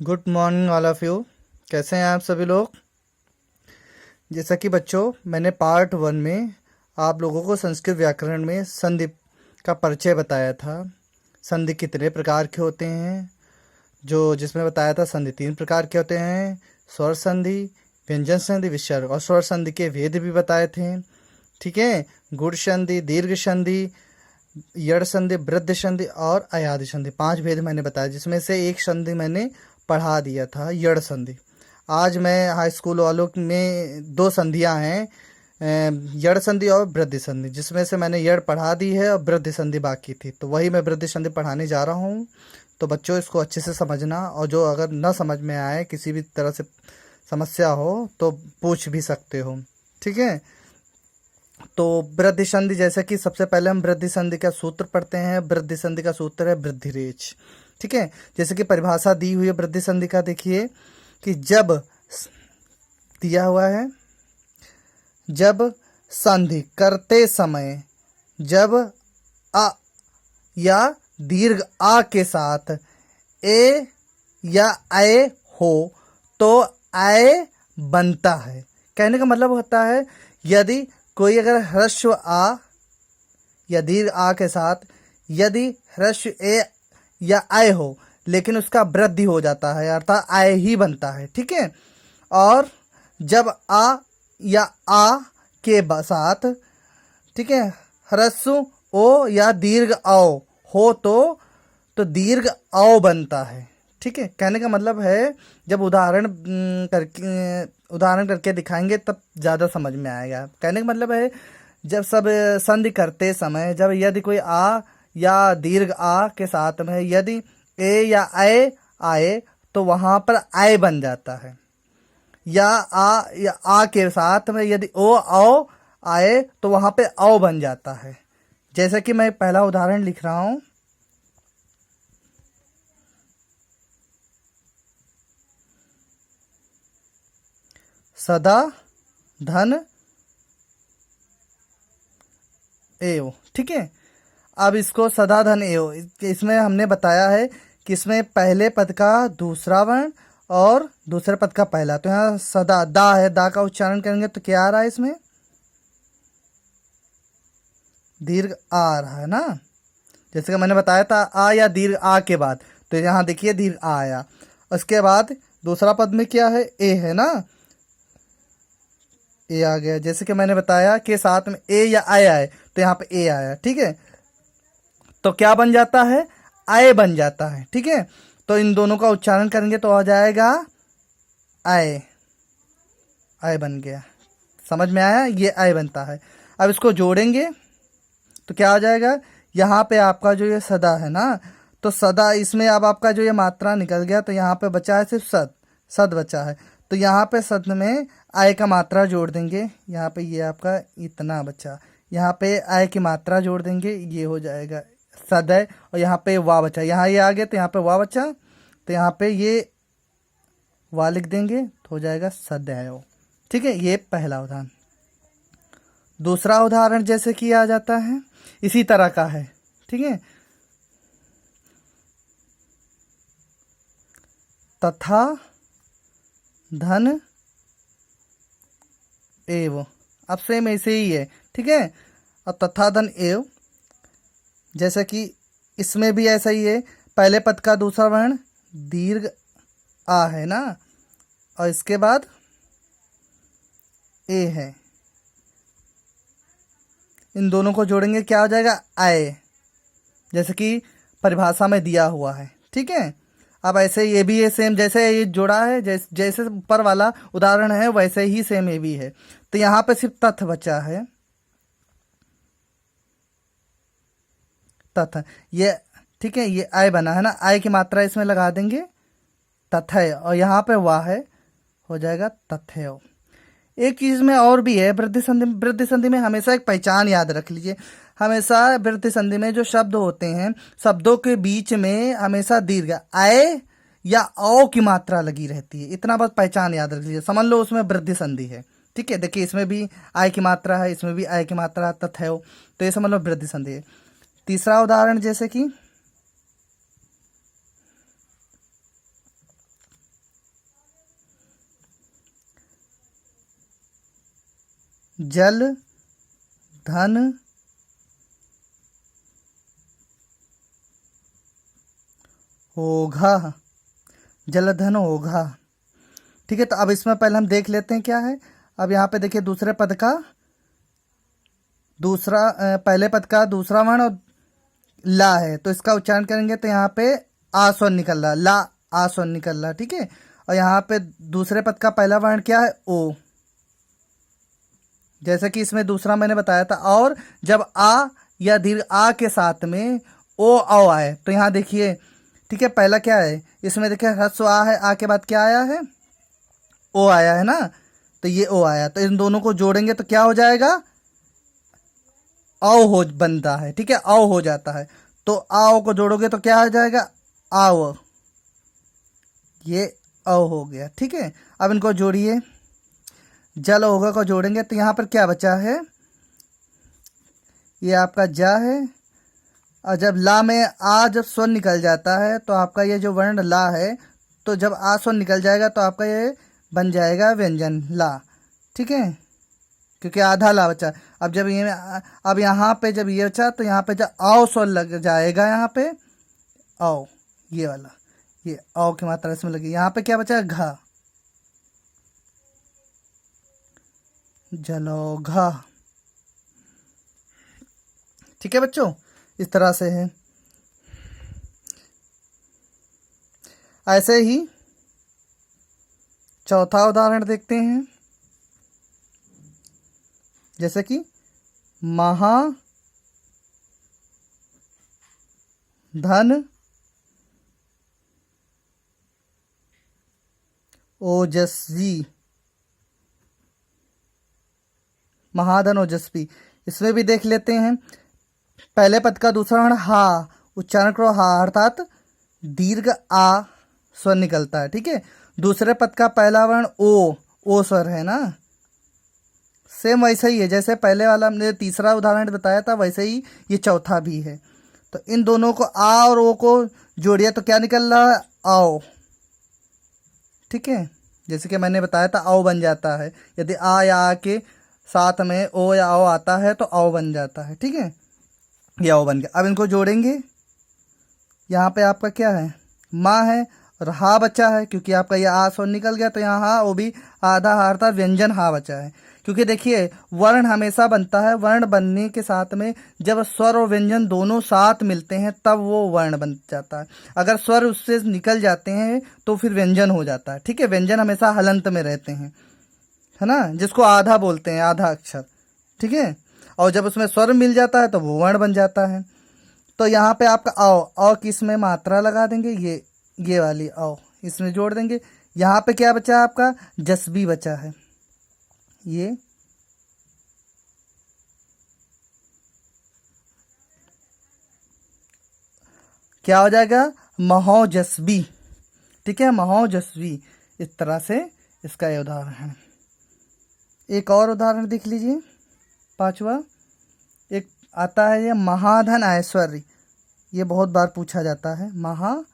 Good morning all of you. कैसे हैं आप सभी लोग। जैसा कि बच्चों मैंने पार्ट 1 में आप लोगों को संस्कृत व्याकरण में संधि का परिचय बताया था। संधि कितने प्रकार के होते हैं, जो जिसमें बताया था संधि 3 प्रकार के होते हैं। स्वर संधि, व्यंजन संधि, विसर्ग और स्वर संधि के भेद भी बताए थे। ठीक है। गुण संधि, दीर्घ संधि, यड़ संधि, वृद्धि संधि और अयादि संधि, 5 भेद मैंने बताया, जिसमें से एक संधि मैंने पढ़ा दिया था, यड़ संधि। आज मैं हाई स्कूल वालों में 2 संधियां हैं, यड़ संधि और वृद्धि संधि, जिसमें से मैंने यड़ पढ़ा दी है और वृद्धि संधि बाकी थी, तो वही मैं वृद्धि संधि पढ़ाने जा रहा हूँ। तो बच्चों इसको अच्छे से समझना, और जो अगर न समझ में आए, किसी भी तरह से समस्या हो तो पूछ भी सकते हो। ठीक है। तो वृद्धि संधि, जैसे कि सबसे पहले हम वृद्धि संधि का सूत्र पढ़ते हैं। वृद्धि संधि का सूत्र है वृद्धि रेच। ठीक है। जैसे कि परिभाषा दी हुई है वृद्धि संधि का, देखिए कि जब दिया हुआ है, जब संधि करते समय जब अ या दीर्घ आ के साथ ए या आए हो तो आए बनता है। कहने का मतलब होता है, यदि कोई अगर ह्रस्व आ या दीर्घ आ के साथ यदि ह्रस्व ए या आय हो, लेकिन उसका वृद्धि हो जाता है, अर्थात आय ही बनता है। ठीक है। और जब आ या आ के साथ, ठीक है, ह्रस्व ओ या दीर्घ औ हो तो दीर्घ औ बनता है। ठीक है। कहने का मतलब है, जब उदाहरण करके दिखाएंगे तब ज़्यादा समझ में आएगा। कहने का मतलब है, जब सब संधि करते समय जब यदि कोई आ या दीर्घ आ के साथ में यदि ए या आए आए तो वहाँ पर आय बन जाता है। या आ के साथ में यदि ओ औ आए तो वहाँ पे औ बन जाता है। जैसे कि मैं पहला उदाहरण लिख रहा हूँ। सदा धन एव। ठीक है। अब इसको सदा धन एव, इसमें हमने बताया है कि इसमें पहले पद का दूसरा वर्ण और दूसरे पद का पहला, तो यहाँ सदा दा है, दा का उच्चारण करेंगे तो क्या आ रहा है, इसमें दीर्घ आ रहा है ना। जैसे कि मैंने बताया था आ या दीर्घ आ के बाद, तो यहाँ देखिए दीर्घ आ आया। उसके बाद दूसरा पद में क्या है, ए है ना, ए आ गया। जैसे कि मैंने बताया कि साथ में ए या आय आए तो यहाँ पे ए आया। ठीक है। तो क्या बन जाता है, आय बन जाता है। ठीक है। तो इन दोनों का उच्चारण करेंगे तो आ जाएगा आय, आय बन गया। समझ में आया, ये आय बनता है। अब इसको जोड़ेंगे तो क्या आ जाएगा, यहाँ पे आपका जो ये सदा है ना, तो सदा, इसमें अब आपका जो ये मात्रा निकल गया, तो यहाँ पे बचा है सिर्फ सद, सद बचा है। तो यहाँ पे सद में आय का मात्रा जोड़ देंगे, यहाँ पे ये आपका इतना बचा, यहाँ पे आय की मात्रा जोड़ देंगे, ये हो जाएगा सद है। और यहाँ पे वाह बचा, यहाँ ये आ गया तो यहाँ पे वाह बचा, तो यहाँ पे ये वाह लिख देंगे तो हो जाएगा सदैव। ठीक है। ये पहला उदाहरण। दूसरा उदाहरण जैसे कि आ जाता है, इसी तरह का है। ठीक है। तथा धन एव, अब सेम ऐसे ही है। ठीक है। और तथा धन एव, जैसे कि इसमें भी ऐसा ही है, पहले पद का दूसरा वर्ण दीर्घ आ है ना, और इसके बाद ए है, इन दोनों को जोड़ेंगे क्या हो जाएगा, आय, जैसे कि परिभाषा में दिया हुआ है। ठीक है। अब ऐसे ये भी है सेम, जैसे ये जोड़ा है, जैसे ऊपर वाला उदाहरण है वैसे ही सेम ये भी है। तो यहाँ पे सिर्फ तथ बचा है, तथ ये। ठीक है। ये आय बना है ना, आय की मात्रा इसमें लगा देंगे तथय, और यहाँ पे वाह है, हो जाएगा तथय। एक चीज में और भी है, वृद्धि संधि में हमेशा एक पहचान याद रख लीजिए। हमेशा वृद्धि संधि में जो शब्द होते हैं, शब्दों के बीच में हमेशा दीर्घ आय या औ की मात्रा लगी रहती है, इतना बस पहचान याद रख लीजिए, समझ लो उसमें वृद्धि संधि है। ठीक है। देखिए इसमें भी आय की मात्रा है, इसमें भी आय की मात्रा तथय, तो ये समझ लो वृद्धि संधि है। तीसरा उदाहरण, जैसे कि जल धन ओघा, जलधन ओघा। ठीक है, तो अब इसमें पहले हम देख लेते हैं क्या है। अब यहाँ पे देखिए दूसरे पद का दूसरा पहले पद का दूसरा वर्ण और ला है, तो इसका उच्चारण करेंगे तो यहाँ पे आ स्वर निकल रहा, ला आ स्वर निकल रहा। ठीक है, और यहाँ पे दूसरे पद का पहला वर्ण क्या है, ओ, जैसे कि इसमें दूसरा मैंने बताया था। और जब आ या दीर्घ आ के साथ में ओ औ आए तो यहाँ देखिए, ठीक है, पहला क्या है इसमें देखिए ह्रस्व आ है, आ के बाद क्या आया है, ओ आया है ना, तो ये ओ आया, तो इन दोनों को जोड़ेंगे तो क्या हो जाएगा, आओ हो बनता है। ठीक है, आओ हो जाता है, तो आओ को जोड़ोगे तो क्या आ जाएगा, आओ, ये औ हो गया। ठीक है, अब इनको जोड़िए, जल होगा को जोड़ेंगे तो यहाँ पर क्या बचा है, ये आपका जा है, और जब ला में आ जब स्वर निकल जाता है तो आपका ये जो वर्ण ला है, तो जब आ स्वर निकल जाएगा तो आपका ये बन जाएगा व्यंजन ला। ठीक है, क्योंकि आधा ला बचा। अब जब ये अब यहाँ पे जब ये बचा तो यहाँ पे जब आओ स्वर लग जाएगा, यहाँ पे आओ, ये वाला, ये आओ की मात्रा इसमें लगी। यहाँ पे क्या बचा, घा, जलौघा। ठीक है बच्चों, इस तरह से है। ऐसे ही चौथा उदाहरण देखते हैं, जैसे कि महाधन ओजस्वी, महाधन ओजस्वी। इसमें भी देख लेते हैं, पहले पद का दूसरा वर्ण हा, उच्चारण करो हा, अर्थात दीर्घ आ स्वर निकलता है। ठीक है, दूसरे पद का पहला वर्ण ओ स्वर है ना, सेम वैसा ही है जैसे पहले वाला हमने तीसरा उदाहरण बताया था, वैसे ही ये चौथा भी है। तो इन दोनों को आ और ओ को जोड़िए तो क्या निकल रहा है, आओ। ठीक है, जैसे कि मैंने बताया था आओ बन जाता है, यदि आ या आ के साथ में ओ या आओ आता है तो आओ बन जाता है। ठीक है, ये आओ बन गया। अब इनको जोड़ेंगे, यहाँ पे आपका क्या है, माँ है और हा बचा है, क्योंकि आपका ये आ स्वर निकल गया तो यहाँ हा, वो भी आधा हार था, व्यंजन हा बचा है। क्योंकि देखिए वर्ण हमेशा बनता है, वर्ण बनने के साथ में जब स्वर और व्यंजन दोनों साथ मिलते हैं तब वो वर्ण बन जाता है। अगर स्वर उससे निकल जाते हैं तो फिर व्यंजन हो जाता है। ठीक है, व्यंजन हमेशा हलंत में रहते हैं, है ना, जिसको आधा बोलते हैं, आधा अक्षर। ठीक है, और जब उसमें स्वर मिल जाता है तो वो वर्ण बन जाता है। तो यहाँ पे आपका औ की इसमें मात्रा लगा देंगे, ये वाली औ इसमें जोड़ देंगे। यहाँ पे क्या बचा है आपका, जस्बी बचा है, ये क्या हो जाएगा, महोजस्वी। ठीक है, महोजस्वी। इस तरह से इसका ये उदाहरण है। एक और उदाहरण देख लीजिए, पांचवा एक आता है ये महाधन ऐश्वर्य, ये बहुत बार पूछा जाता है, महाधन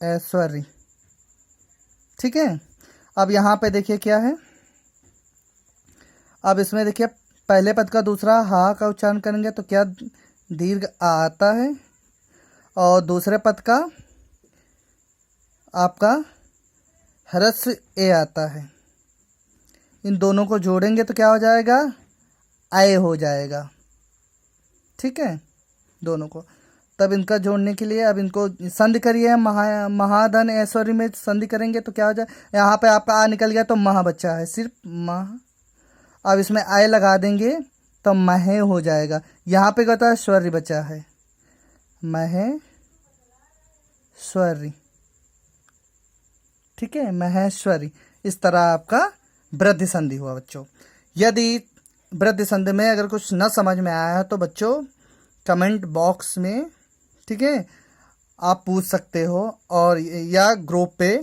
ऐश्वर्य। ठीक है, अब यहाँ पे देखिए क्या है, अब इसमें देखिए पहले पद का दूसरा हा का उच्चारण करेंगे तो क्या दीर्घ आ आता है, और दूसरे पद का आपका ह्रस्व ए आता है। इन दोनों को जोड़ेंगे तो क्या हो जाएगा, आय हो जाएगा। ठीक है, दोनों को तब इनका जोड़ने के लिए अब इनको संधि करिए, महाधन ऐश्वर्य में संधि करेंगे तो क्या हो जाए, यहाँ पे आपका आ निकल गया तो मह बचा है, सिर्फ मह। अब इसमें आय लगा देंगे तो महे हो जाएगा। यहाँ पे कहता है स्वर्य बचा है, महेश्वरी। ठीक है, महेश्वरी। इस तरह आपका वृद्धि संधि हुआ बच्चों। यदि वृद्धि संधि में अगर कुछ न समझ में आया है तो बच्चों कमेंट बॉक्स में, ठीक है, आप पूछ सकते हो, और या ग्रुप पे,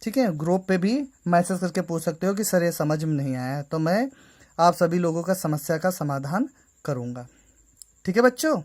ठीक है, ग्रुप पे भी मैसेज करके पूछ सकते हो कि सर ये समझ में नहीं आया, तो मैं आप सभी लोगों का समस्या का समाधान करूँगा। ठीक है बच्चों।